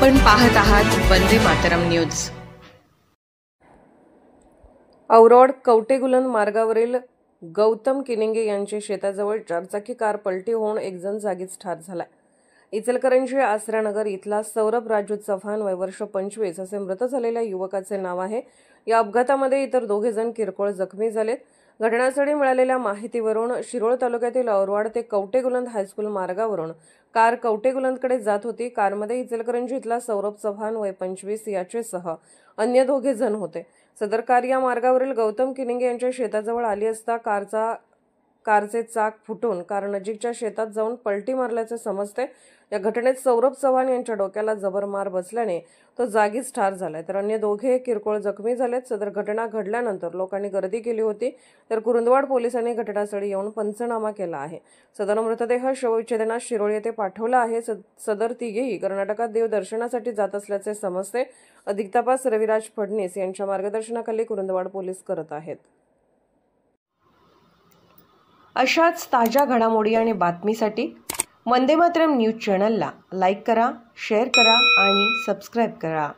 आपण पाहत आहात वंदे मातरम न्यूज। औरोड कवटेगुलन मार्गावरील गौतम किनिंगे यांच्या शेताजवळ चारचाकी कार पलटी होऊन एक जण जागीच ठार झाला। इचलकरंजी आसरानगर इथला सौरभ राजू चव्हाण वय वर्ष 25 असे मृत झालेल्या युवकाचे नाव आहे। या अपघातामध्ये इतर दोघे जण किरकोळ जखमी झालेत। घटनास्थळी मिळालेल्या माहितीवरून शिरोळ तालुक्यातील औरवाड ते कवटेगुलन हायस्कूल मार्गावरून कार कवटेगुलनकडे जात होती। कारमध्ये इचलकरंजी इथला सौरभ चव्हाण वय 25 याचेसह अन्य दोघे जण होते। सदर कार या मार्गावरील गौतम किनिंगे यांच्या शेताजवळ आली असता कारचे चाक फुटून कार नजीकच्या शेतात जाऊन पलटी मारल्याचे समजते। या घटनेत सौरभ चव्हाण यांच्या डोक्याला जबर मार बसल्याने तो जागीच ठार झालाय, तर अन्य दोघे किरकोळ जखमी झालेत। सदर घटना घडल्यानंतर लोकांनी गर्दी केली होती, तर कुरुंदवाड पोलिसांनी घटनास्थळी येऊन पंचनामा केला आहे। सदर मृतदेह शवविच्छेदनास शिरोळ येथे पाठवला आहे। सदर तिघेही कर्नाटकात देव दर्शनासाठी जात असल्याचे समजते। अधिक तपास रविराज फडणीस यांच्या मार्गदर्शनाखाली कुरुंदवाड पोलीस करत आहेत। अशाच ताज्या घडामोडी आणि बातमीसाठी वंदे मातरम न्यूज चॅनलला लाईक करा, शेअर करा आणि सबस्क्राईब करा।